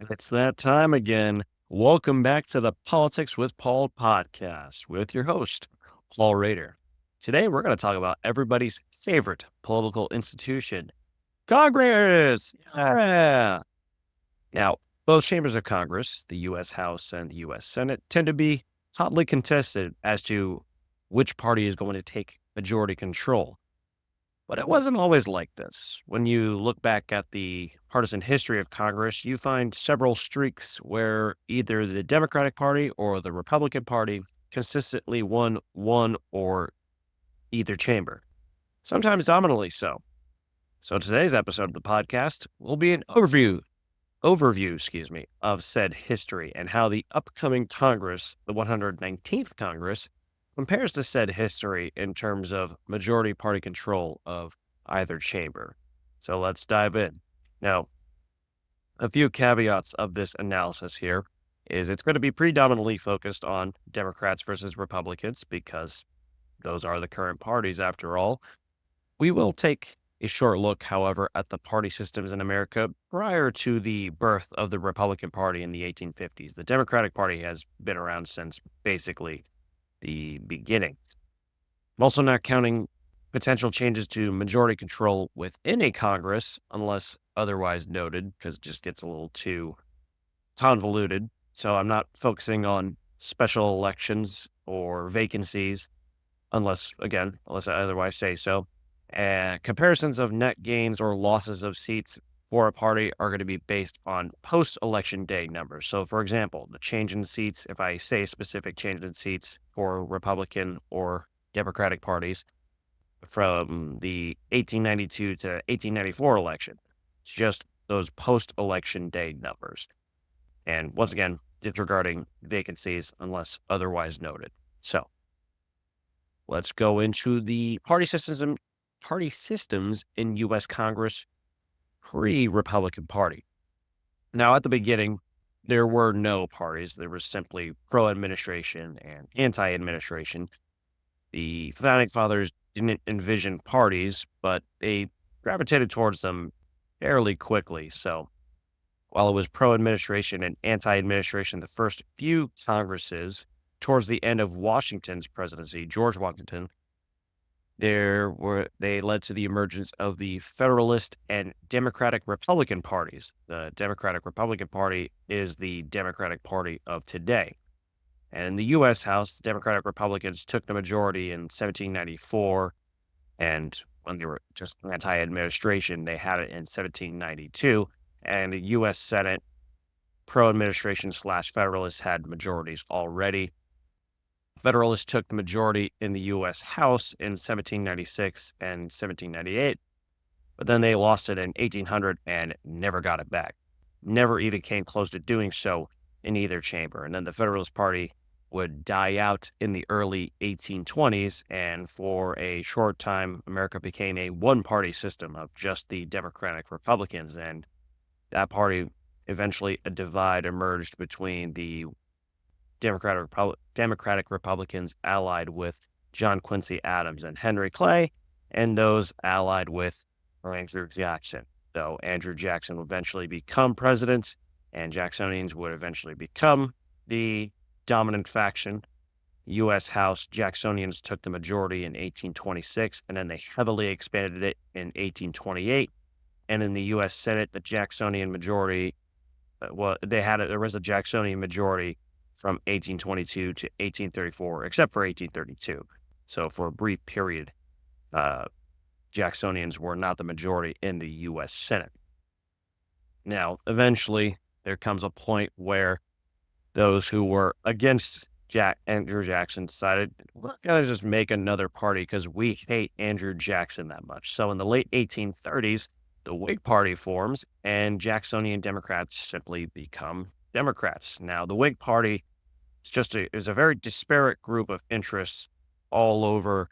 It's that time again. Welcome back to the Politics with Paul podcast with your host, Paul Rader. Today, we're going to talk about everybody's favorite political institution, Congress. Yeah. Now, both chambers of Congress, the U.S. House and the U.S. Senate, tend to be hotly contested as to which party is going to take majority control. But it wasn't always like this. When you look back at the partisan history of Congress, you find several streaks where either the Democratic Party or the Republican Party consistently won one or either chamber, sometimes dominantly so. So today's episode of the podcast will be an overview, of said history and how the upcoming Congress, the 119th Congress, compares to said history in terms of majority party control of either chamber. So let's dive in. Now, a few caveats of this analysis here is it's going to be predominantly focused on Democrats versus Republicans because those are the current parties after all. We will take a short look, however, at the party systems in America prior to the birth of the Republican Party in the 1850s. The Democratic Party has been around since basically the beginning. I'm also not counting potential changes to majority control within a Congress, unless otherwise noted, because it just gets a little too convoluted. So I'm not focusing on special elections or vacancies, unless I otherwise say so. Comparisons of net gains or losses of seats for a party are going to be based on post-election day numbers. So, for example, the change in seats, if I say specific change in seats for Republican or Democratic parties from the 1892 to 1894 election, it's just those post-election day numbers. And once again, disregarding vacancies unless otherwise noted. So, let's go into the party systems in U.S. Congress pre-Republican Party. Now, at the beginning, there were no parties. There was simply pro-administration and anti-administration. The founding fathers didn't envision parties, but they gravitated towards them fairly quickly. So, while it was pro-administration and anti-administration, the first few Congresses, towards the end of Washington's presidency, George Washington, they led to the emergence of the Federalist and Democratic Republican parties. The Democratic Republican Party is the Democratic Party of today. And in the U.S. House, the Democratic Republicans took the majority in 1794, and when they were just anti-administration, they had it in 1792. And the U.S. Senate, pro-administration / Federalists had majorities already. Federalists took the majority in the U.S. House in 1796 and 1798, but then they lost it in 1800 and never got it back. Never even came close to doing so in either chamber. And then the Federalist Party would die out in the early 1820s, and for a short time, America became a one-party system of just the Democratic Republicans, and that party eventually a divide emerged between the Democratic Republicans allied with John Quincy Adams and Henry Clay, and those allied with Andrew Jackson. So Andrew Jackson would eventually become president, and Jacksonians would eventually become the dominant faction. U.S. House Jacksonians took the majority in 1826, and then they heavily expanded it in 1828. And in the U.S. Senate, the Jacksonian majority, there was a Jacksonian majority from 1822 to 1834, except for 1832. So for a brief period, Jacksonians were not the majority in the U.S. Senate. Now, eventually, there comes a point where those who were against Andrew Jackson decided, we're going to just make another party because we hate Andrew Jackson that much. So in the late 1830s, the Whig Party forms, and Jacksonian Democrats simply become Democrats. Now, the Whig Party is a very disparate group of interests all over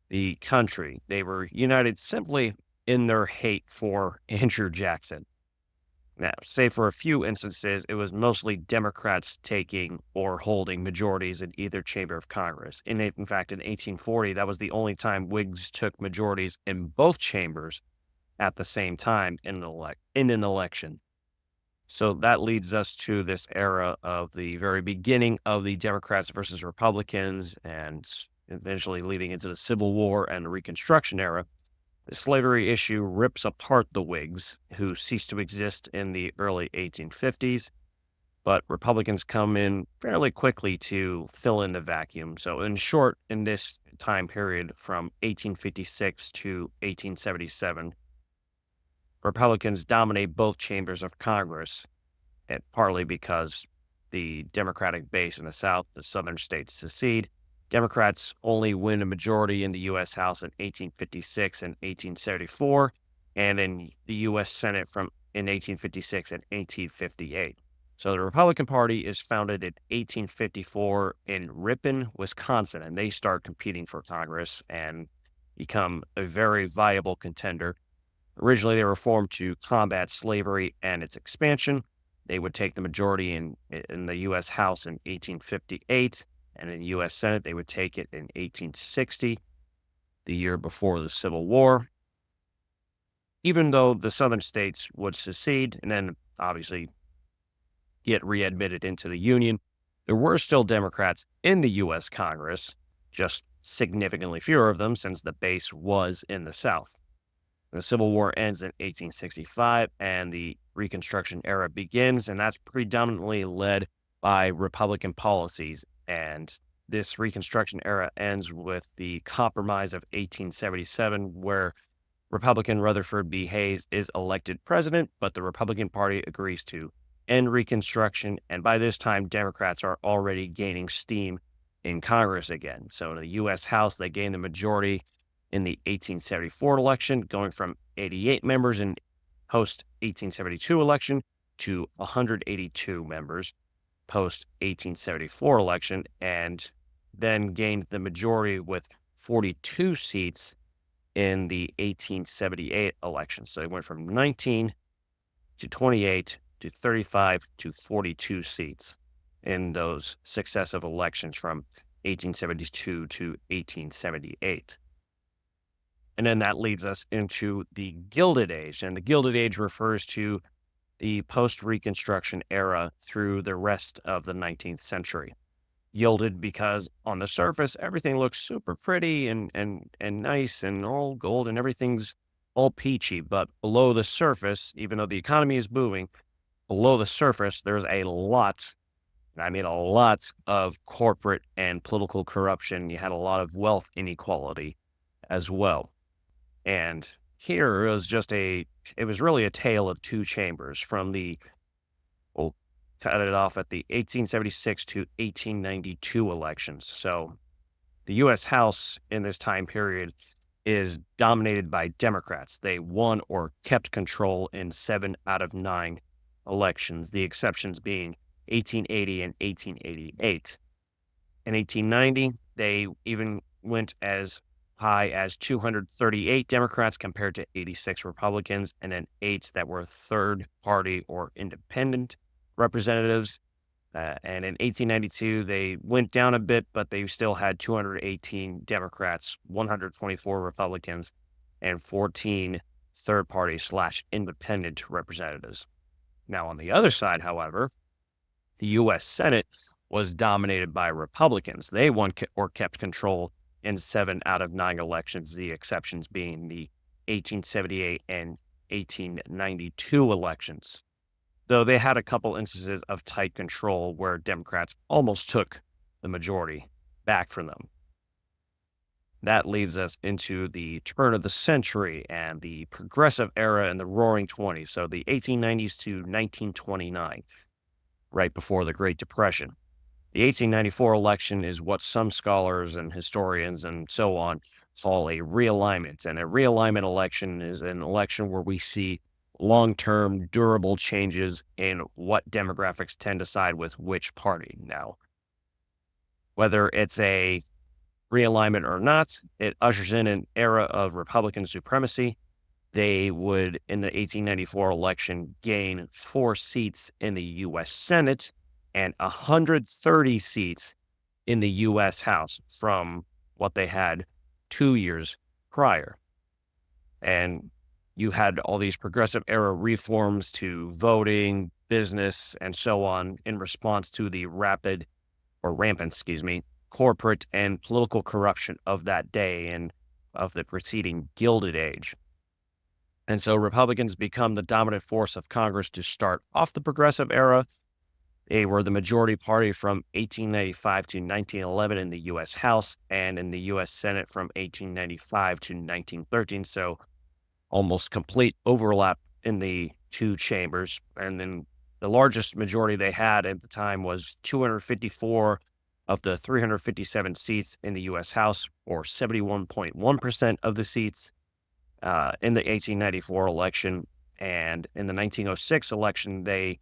the country. They were united simply in their hate for Andrew Jackson. Now, say for a few instances, it was mostly Democrats taking or holding majorities in either chamber of Congress. In fact, in 1840, that was the only time Whigs took majorities in both chambers at the same time in an election. So that leads us to this era of the very beginning of the Democrats versus Republicans, and eventually leading into the Civil War and the Reconstruction era. The slavery issue rips apart the Whigs, who ceased to exist in the early 1850s, but Republicans come in fairly quickly to fill in the vacuum. So, in short, in this time period from 1856 to 1877, Republicans dominate both chambers of Congress, and partly because the Democratic base in the South, the southern states, secede. Democrats only win a majority in the U.S. House in 1856 and 1874, and in the U.S. Senate from in 1856 and 1858. So the Republican Party is founded in 1854 in Ripon, Wisconsin, and they start competing for Congress and become a very viable contender. Originally, they were formed to combat slavery and its expansion. They would take the majority in the U.S. House in 1858, and in the U.S. Senate, they would take it in 1860, the year before the Civil War. Even though the southern states would secede and then obviously get readmitted into the Union, there were still Democrats in the U.S. Congress, just significantly fewer of them since the base was in the South. The Civil War ends in 1865 and the Reconstruction era begins, and that's predominantly led by Republican policies. And this Reconstruction era ends with the Compromise of 1877, where Republican Rutherford B. Hayes is elected president, but the Republican Party agrees to end Reconstruction. And by this time, Democrats are already gaining steam in Congress again. So in the U.S. House, they gain the majority in the 1874 election, going from 88 members in post 1872 election to 182 members post 1874 election, and then gained the majority with 42 seats in the 1878 election. So they went from 19 to 28 to 35 to 42 seats in those successive elections from 1872 to 1878. And then that leads us into the Gilded Age. And the Gilded Age refers to the post-Reconstruction era through the rest of the 19th century. Gilded because on the surface, everything looks super pretty and nice and all gold and everything's all peachy. But below the surface, even though the economy is booming, below the surface, there's a lot, and I mean a lot of corporate and political corruption. You had a lot of wealth inequality as well. And here it was really a tale of two chambers from we'll cut it off at the 1876 to 1892 elections. So the U.S. House in this time period is dominated by Democrats. They won or kept control in 7 out of 9 elections, the exceptions being 1880 and 1888. In 1890, they even went as high as 238 Democrats compared to 86 Republicans, and then 8 that were third party or independent representatives. And in 1892, they went down a bit, but they still had 218 Democrats, 124 Republicans, and 14 third party slash independent representatives. Now, on the other side, however, the U.S. Senate was dominated by Republicans. They won or kept control in 7 out of 9 elections, the exceptions being the 1878 and 1892 elections. Though they had a couple instances of tight control where Democrats almost took the majority back from them. That leads us into the turn of the century and the progressive era and the roaring 20s, so the 1890s to 1929, right before the Great Depression. The 1894 election is what some scholars and historians and so on call a realignment. And a realignment election is an election where we see long-term durable changes in what demographics tend to side with which party. Now, whether it's a realignment or not, it ushers in an era of Republican supremacy. They would, in the 1894 election, gain 4 seats in the U.S. Senate and 130 seats in the U.S. House from what they had 2 years prior. And you had all these progressive era reforms to voting, business, and so on in response to the rampant, corporate and political corruption of that day and of the preceding Gilded Age. And so Republicans become the dominant force of Congress to start off the Progressive Era. They were the majority party from 1895 to 1911 in the U.S. House and in the U.S. Senate from 1895 to 1913. So almost complete overlap in the two chambers. And then the largest majority they had at the time was 254 of the 357 seats in the U.S. House, or 71.1% of the seats in the 1894 election. And in the 1906 election, they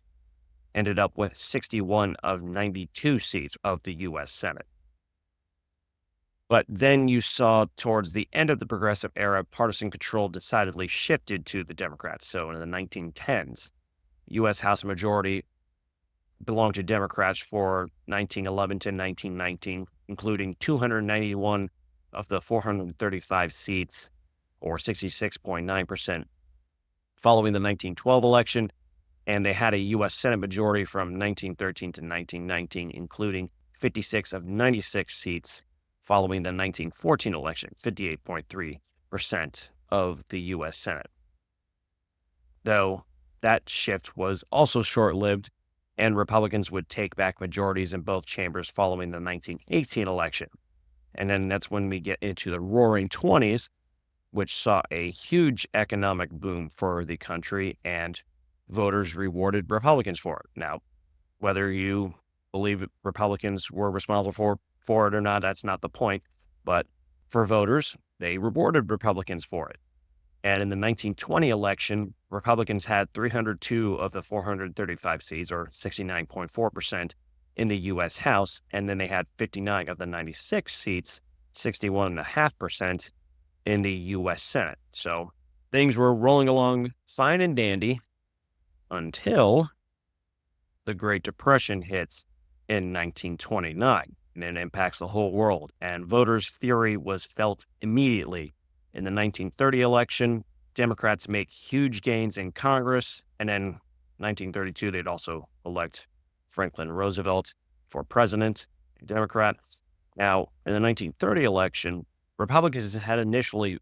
ended up with 61 of 92 seats of the U.S. Senate. But then you saw towards the end of the Progressive Era, partisan control decidedly shifted to the Democrats. So in the 1910s, U.S. House majority belonged to Democrats for 1911 to 1919, including 291 of the 435 seats, or 66.9%, following the 1912 election. And they had a U.S. Senate majority from 1913 to 1919, including 56 of 96 seats, following the 1914 election, 58.3% of the U.S. Senate. Though that shift was also short-lived, and Republicans would take back majorities in both chambers following the 1918 election. And then that's when we get into the Roaring Twenties, which saw a huge economic boom for the country, and voters rewarded Republicans for it. Now, whether you believe Republicans were responsible for it or not, that's not the point. But for voters, they rewarded Republicans for it. And in the 1920 election, Republicans had 302 of the 435 seats, or 69.4%, in the U.S. House. And then they had 59 of the 96 seats, 61.5%, in the U.S. Senate. So things were rolling along fine and dandy until the Great Depression hits in 1929, and it impacts the whole world. And voters' fury was felt immediately. In the 1930 election, Democrats make huge gains in Congress, and in 1932, they'd also elect Franklin Roosevelt for president, a Democrat. Now, in the 1930 election, Republicans had initially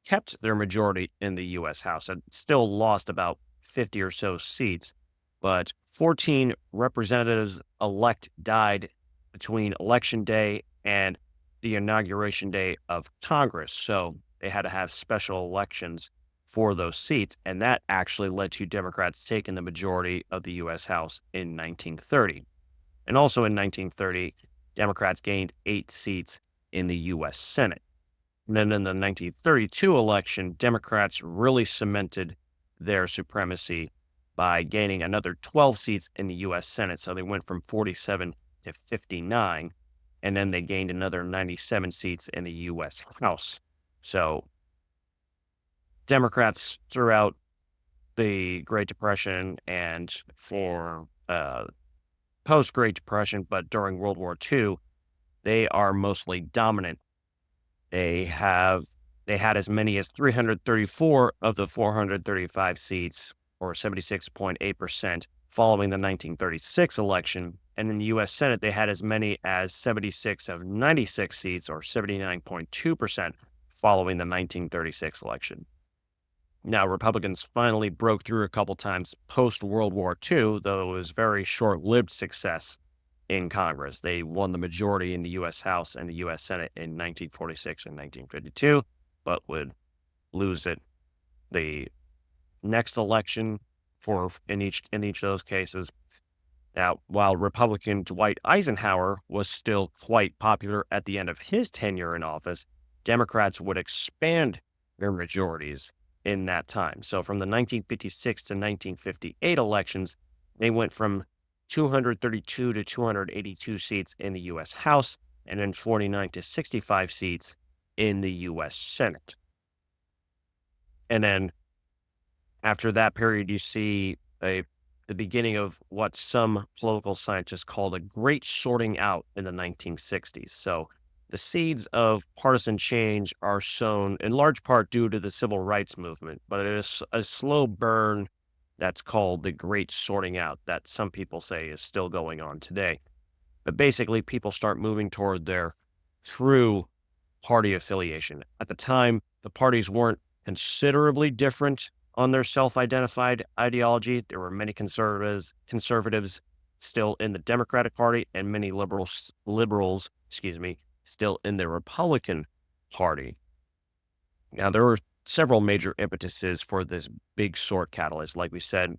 kept their majority in the U.S. House and still lost about 50 or so seats, but 14 representatives-elect died between Election Day and the inauguration day of Congress. So they had to have special elections for those seats, and that actually led to Democrats taking the majority of the U.S. House in 1930. And also in 1930, Democrats gained 8 seats in the U.S. Senate. And then in the 1932 election, Democrats really cemented their supremacy by gaining another 12 seats in the U.S. Senate. So they went from 47 to 59, and then they gained another 97 seats in the U.S. House. So Democrats throughout the Great Depression and for post-Great Depression, but during World War II, they are mostly dominant. They had as many as 334 of the 435 seats, or 76.8%, following the 1936 election. And in the U.S. Senate, they had as many as 76 of 96 seats, or 79.2%, following the 1936 election. Now, Republicans finally broke through a couple times post-World War II, though it was very short-lived success in Congress. They won the majority in the U.S. House and the U.S. Senate in 1946 and 1952, but would lose it the next election in each of those cases. Now, while Republican Dwight Eisenhower was still quite popular at the end of his tenure in office, Democrats would expand their majorities in that time. So from the 1956 to 1958 elections, they went from 232 to 282 seats in the U.S. House, and then 49 to 65 seats in the U.S. Senate. And then after that period, you see the beginning of what some political scientists call the great sorting out in the 1960s. So the seeds of partisan change are sown in large part due to the civil rights movement, but it is a slow burn that's called the Great Sorting Out, that some people say is still going on today. But basically, people start moving toward their true party affiliation. At the time, the parties weren't considerably different on their self-identified ideology. There were many conservatives still in the Democratic Party and many liberals, still in the Republican Party. Now, there were several major impetuses for this big sort catalyst. Like we said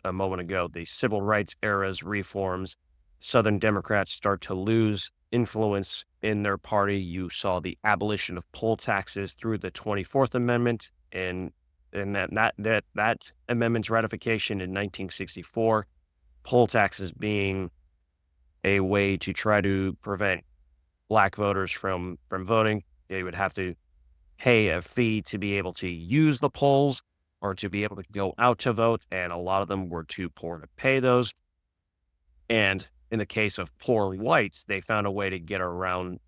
a moment ago, the civil rights era's reforms, Southern Democrats start to lose influence in their party. You saw the abolition of poll taxes through the 24th Amendment and that amendment's ratification in 1964. Poll taxes being a way to try to prevent black voters from voting. They would have to pay a fee to be able to use the polls or to be able to go out to vote, and a lot of them were too poor to pay those. And in the case of poor whites, they found a way to get around.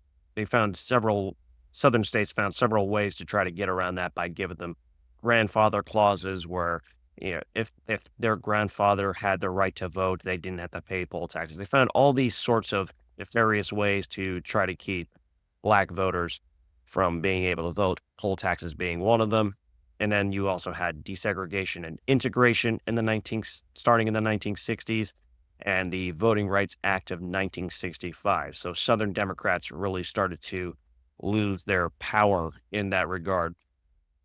Southern states found several ways to try to get around that by giving them grandfather clauses where, if their grandfather had the right to vote, they didn't have to pay poll taxes. They found all these sorts of nefarious ways to try to keep black voters from being able to vote, poll taxes being one of them. And then you also had desegregation and integration starting in the 1960s, and the Voting Rights Act of 1965. So Southern Democrats really started to lose their power in that regard.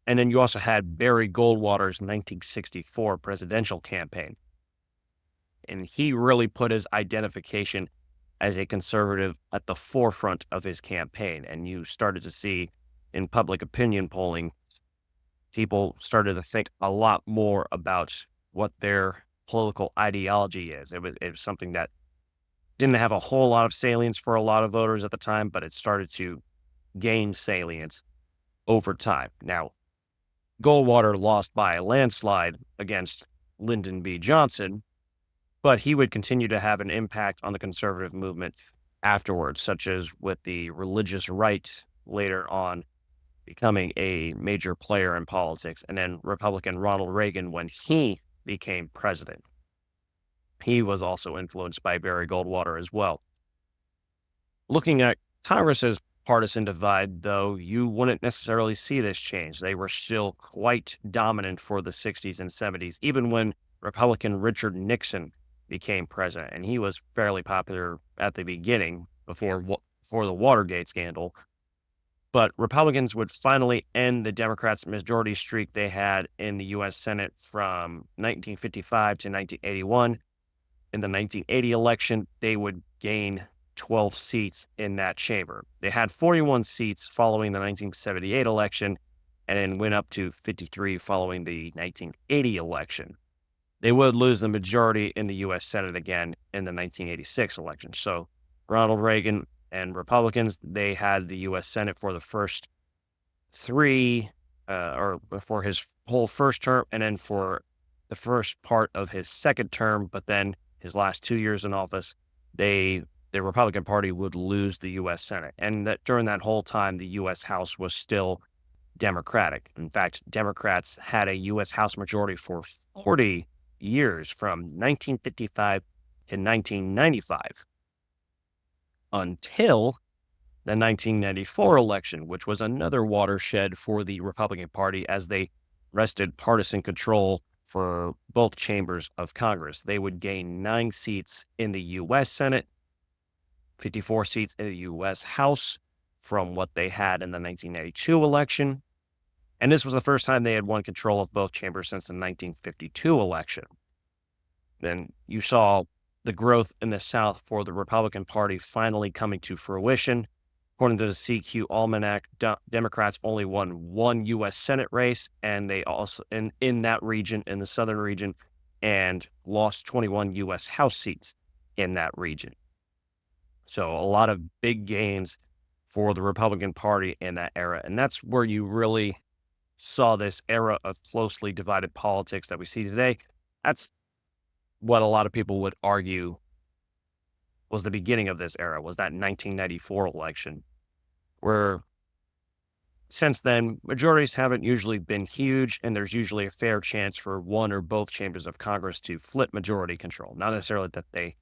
And then you also had Barry Goldwater's 1964 presidential campaign. And he really put his identification as a conservative at the forefront of his campaign. And you started to see in public opinion polling, people started to think a lot more about what their political ideology is. It was something that didn't have a whole lot of salience for a lot of voters at the time, but it started to gain salience over time. Now, Goldwater lost by a landslide against Lyndon B. Johnson, but he would continue to have an impact on the conservative movement afterwards, such as with the religious right later on becoming a major player in politics, and then Republican Ronald Reagan when he became president. He was also influenced by Barry Goldwater as well. Looking at Congress's partisan divide, though, you wouldn't necessarily see this change. They were still quite dominant for the 60s and 70s, even when Republican Richard Nixon became president, and he was fairly popular at the beginning before the Watergate scandal. But Republicans would finally end the Democrats' majority streak they had in the U.S. Senate from 1955 to 1981. In the 1980 election, they would gain 12 seats in that chamber. They had 41 seats following the 1978 election, and then went up to 53 following the 1980 election. They would lose the majority in the U.S. Senate again in the 1986 election. So Ronald Reagan and Republicans, they had the U.S. Senate for the first for his whole first term, and then for the first part of his second term, but then his last 2 years in office, the Republican Party would lose the U.S. Senate. And that during that whole time, the U.S. House was still Democratic. In fact, Democrats had a U.S. House majority for 40 years from 1955 to 1995 until the 1994 election, which was another watershed for the Republican Party as they wrested partisan control for both chambers of Congress. They would gain 9 seats in the U.S. Senate, 54 seats in the U.S. House from what they had in the 1992 election. And this was the first time they had won control of both chambers since the 1952 election. Then you saw the growth in the South for the Republican Party finally coming to fruition. According to the CQ Almanac, Democrats only won 1 U.S. Senate race, and they also in that region, in the southern region, and lost 21 U.S. House seats in that region. So a lot of big gains for the Republican Party in that era, and that's where you really saw this era of closely divided politics that we see today. That's what a lot of people would argue was the beginning of this era, was that 1994 election, where Since then, majorities haven't usually been huge, and there's usually a fair chance for one or both chambers of Congress to flip majority control. Not necessarily that they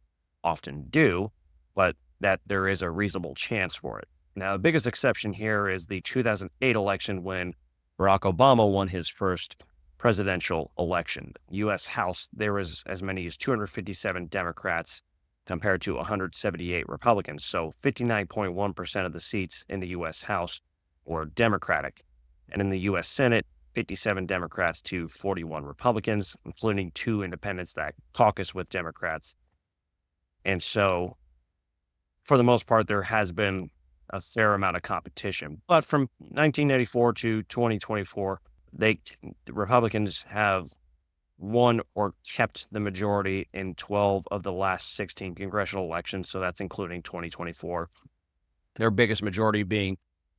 often do, but that there is a reasonable chance for it. Now, the biggest exception here is the 2008 election when Barack Obama won his first presidential election. U.S. House, there was as many as 257 Democrats compared to 178 Republicans. So 59.1% of the seats in the U.S. House were Democratic. And in the U.S. Senate, 57 Democrats to 41 Republicans, including 2 independents that caucus with Democrats. And so, for the most part, there has been a fair amount of competition. But from 1984 to 2024, the Republicans have won or kept the majority in 12 of the last 16 congressional elections. So that's including 2024. Their biggest majority being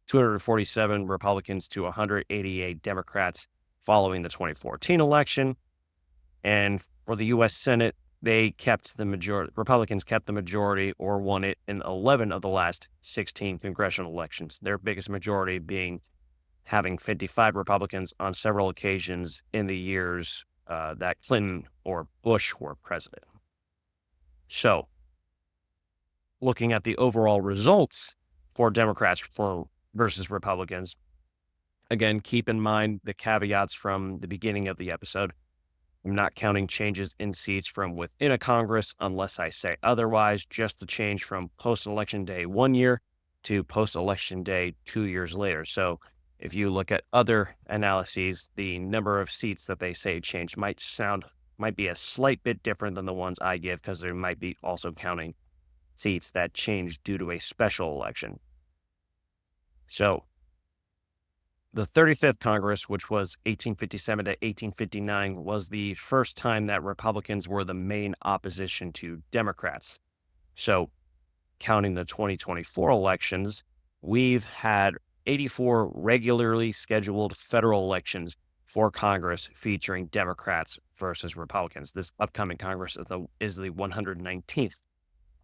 247 Republicans to 188 Democrats following the 2014 election. And for the U.S. Senate, they kept the majority. Republicans kept the majority or won it in 11 of the last 16 congressional elections. Their biggest majority being having 55 Republicans on several occasions in the years that Clinton or Bush were president. So, looking at the overall results for Democrats versus Republicans, again, keep in mind the caveats from the beginning of the episode. I'm not counting changes in seats from within a Congress unless I say otherwise, just the change from post-election day 1 year to post-election day 2 years later. So if you look at other analyses, the number of seats that they say changed might be a slight bit different than the ones I give because they might be also counting seats that changed due to a special election. So the 35th Congress, which was 1857 to 1859, was the first time that Republicans were the main opposition to Democrats. So counting the 2024 elections, we've had 84 regularly scheduled federal elections for Congress featuring Democrats versus Republicans. This upcoming Congress is the 119th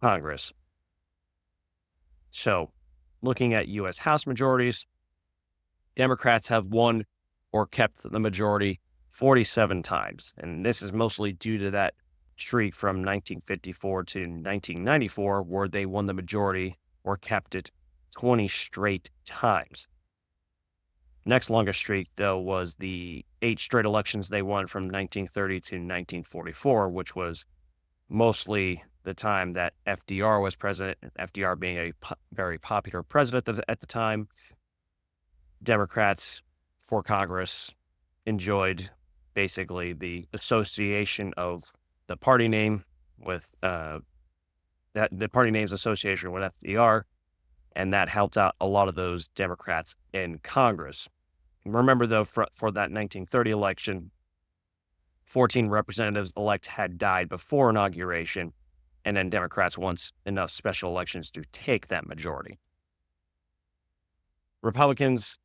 Congress. So, looking at U.S. House majorities, Democrats have won or kept the majority 47 times. And this is mostly due to that streak from 1954 to 1994, where they won the majority or kept it 20 straight times. Next longest streak, though, was the 8 straight elections they won from 1930 to 1944, which was mostly the time that FDR was president, FDR being a very popular president at the time. Democrats for Congress enjoyed basically the association of the party name with the party name's association with FDR, and that helped out a lot of those Democrats in Congress. Remember, though, for that 1930 election, 14 representatives-elect had died before inauguration, and then Democrats won enough special elections to take that majority. Republicans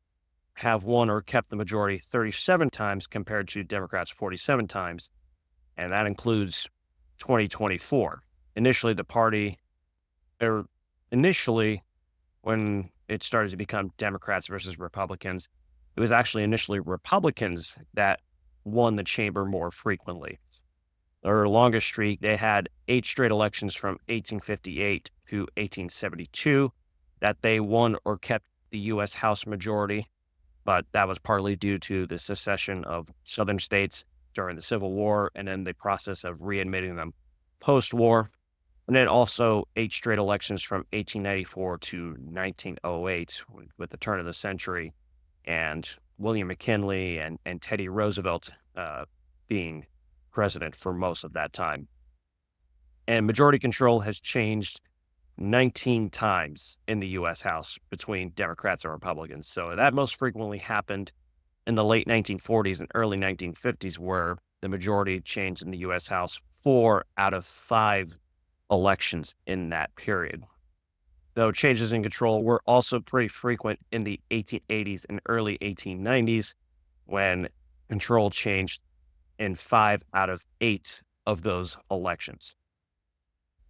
have won or kept the majority 37 times compared to Democrats 47 times, and that includes 2024. Initially, when it started to become Democrats versus Republicans, it was actually initially Republicans that won the chamber more frequently. Their longest streak, they had 8 straight elections from 1858 to 1872 that they won or kept the U.S. House majority, but that was partly due to the secession of southern states during the Civil War and then the process of readmitting them post-war. And then also 8 straight elections from 1894 to 1908 with the turn of the century and William McKinley and Teddy Roosevelt being president for most of that time. And majority control has changed 19 times in the U.S. House between Democrats and Republicans. So that most frequently happened in the late 1940s and early 1950s, where the majority changed in the U.S. House 4 out of 5 elections in that period. Though changes in control were also pretty frequent in the 1880s and early 1890s, when control changed in 5 out of 8 of those elections.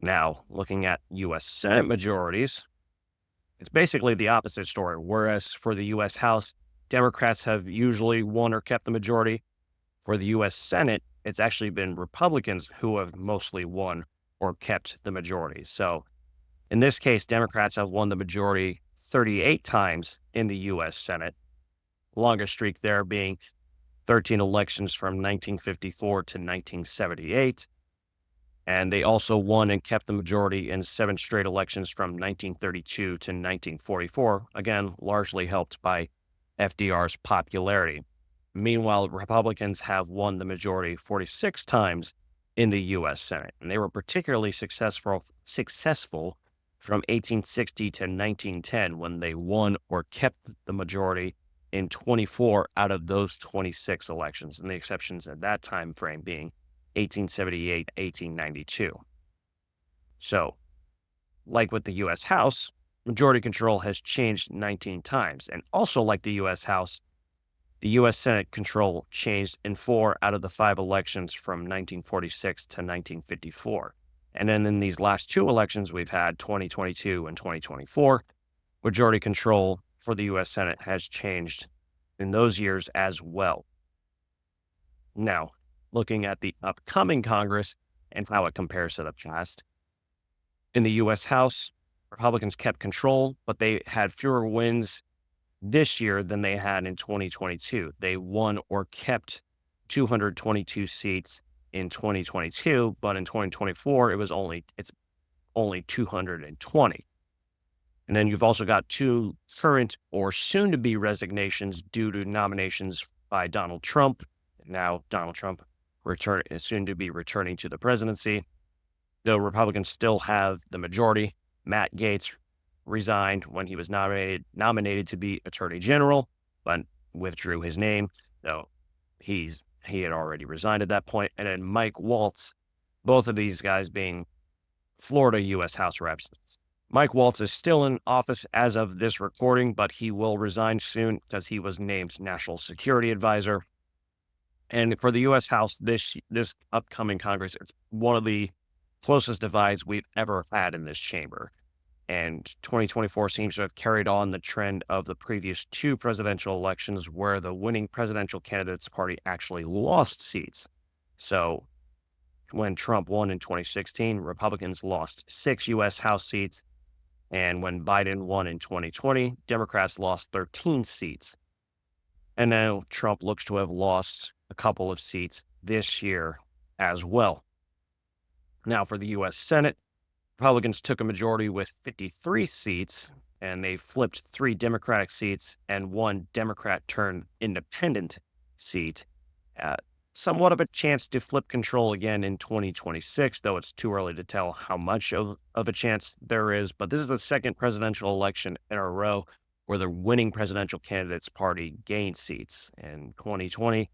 Now, looking at U.S. Senate majorities, it's basically the opposite story. Whereas for the U.S. House, Democrats have usually won or kept the majority. For the U.S. Senate, it's actually been Republicans who have mostly won or kept the majority. So in this case, Democrats have won the majority 38 times in the U.S. Senate, longest streak there being 13 elections from 1954 to 1978. And they also won and kept the majority in 7 straight elections from 1932 to 1944, again, largely helped by FDR's popularity. Meanwhile, Republicans have won the majority 46 times in the U.S. Senate, and they were particularly successful from 1860 to 1910 when they won or kept the majority in 24 out of those 26 elections, and the exceptions at that time frame being 1878, 1892. So, like with the U.S. House, majority control has changed 19 times. And also like the U.S. House, the U.S. Senate control changed in 4 out of the 5 elections from 1946 to 1954. And then in these last 2 elections, we've had 2022 and 2024, majority control for the U.S. Senate has changed in those years as well. Now, looking at the upcoming Congress and how it compares to the past. In the U.S. House, Republicans kept control, but they had fewer wins this year than they had in 2022. They won or kept 222 seats in 2022, but in 2024, it's only 220. And then you've also got 2 current or soon-to-be resignations due to nominations by Donald Trump. Now, Donald Trump is soon to be returning to the presidency. Though Republicans still have the majority, Matt Gaetz resigned when he was nominated to be Attorney General, but withdrew his name. So he had already resigned at that point. And then Mike Waltz, both of these guys being Florida U.S. House reps. Mike Waltz is still in office as of this recording, but he will resign soon because he was named National Security Advisor. And for the U.S. House, this upcoming Congress, it's one of the closest divides we've ever had in this chamber. And 2024 seems to have carried on the trend of the previous 2 presidential elections where the winning presidential candidate's party actually lost seats. So when Trump won in 2016, Republicans lost 6 U.S. House seats. And when Biden won in 2020, Democrats lost 13 seats. And now Trump looks to have lost a couple of seats this year as well. Now, for the U.S. Senate, Republicans took a majority with 53 seats, and they flipped 3 Democratic seats and 1 Democrat-turned-independent seat. Somewhat of a chance to flip control again in 2026, though it's too early to tell how much of a chance there is. But this is the second presidential election in a row where the winning presidential candidate's party gained seats. In 2020,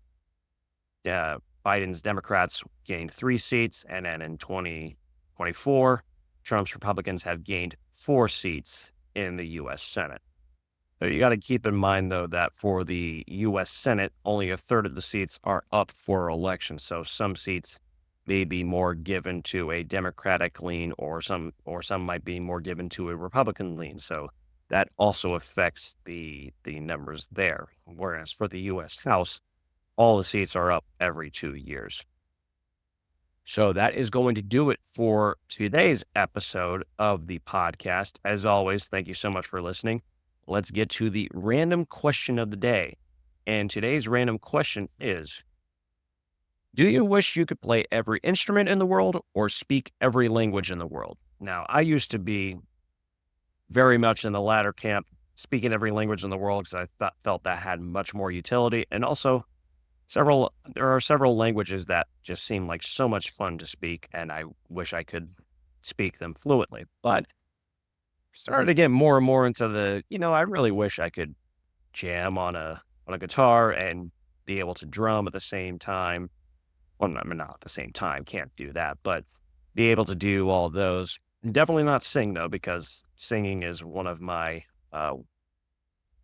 Biden's Democrats gained 3 seats, and then in 2024, Trump's Republicans have gained 4 seats in the U.S. Senate. So you got to keep in mind, though, that for the U.S. Senate, only a third of the seats are up for election. So some seats may be more given to a Democratic lean, or some might be more given to a Republican lean. So that also affects the numbers there. Whereas for the U.S. House, all the seats are up every 2 years. So that is going to do it for today's episode of the podcast. As always, thank you so much for listening. Let's get to the random question of the day. And today's random question is, do you wish you could play every instrument in the world or speak every language in the world? Now, I used to be very much in the latter camp, speaking every language in the world, because I felt that had much more utility. And also, there are several languages that just seem like so much fun to speak, and I wish I could speak them fluently. But started to get more and more into I really wish I could jam on a guitar and be able to drum at the same time. Well, I mean, not at the same time, can't do that, but be able to do all those. Definitely not sing, though, because singing is one of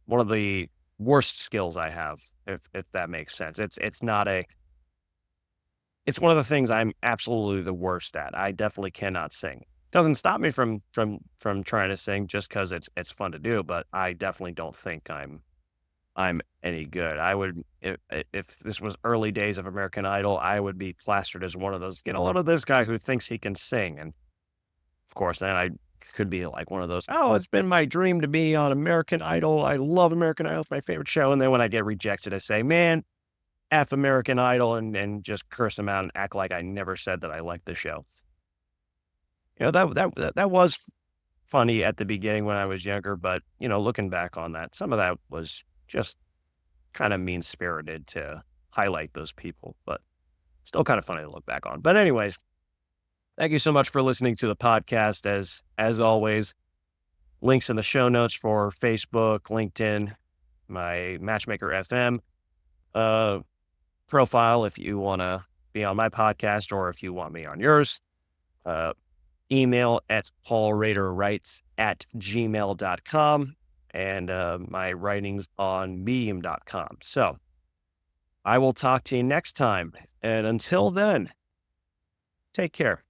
the worst skills I have, if that makes sense. It's one of the things I'm absolutely the worst at. I definitely cannot sing. Doesn't stop me from trying to sing just because it's fun to do, but I definitely don't think I'm I'm any good. I would if this was early days of American Idol, I would be plastered as one of those, "Get a load of this guy who thinks he can sing," and, of course, then I could be like one of those, "Oh, it's been my dream to be on American Idol. I love American Idol. It's my favorite show," and then when I get rejected, I say, "Man, F American Idol," and just curse them out and act like I never said that I liked the show. That was funny at the beginning when I was younger, but, looking back on that, some of that was just kinda mean-spirited to highlight those people, but still kinda funny to look back on. But anyways, thank you so much for listening to the podcast. As always, links in the show notes for Facebook, LinkedIn, my Matchmaker FM, uh, profile if you wanna be on my podcast or if you want me on yours. Uh, Email at paulraderwrites@gmail.com, and, my writings on medium.com. So, I will talk to you next time, and until then, take care.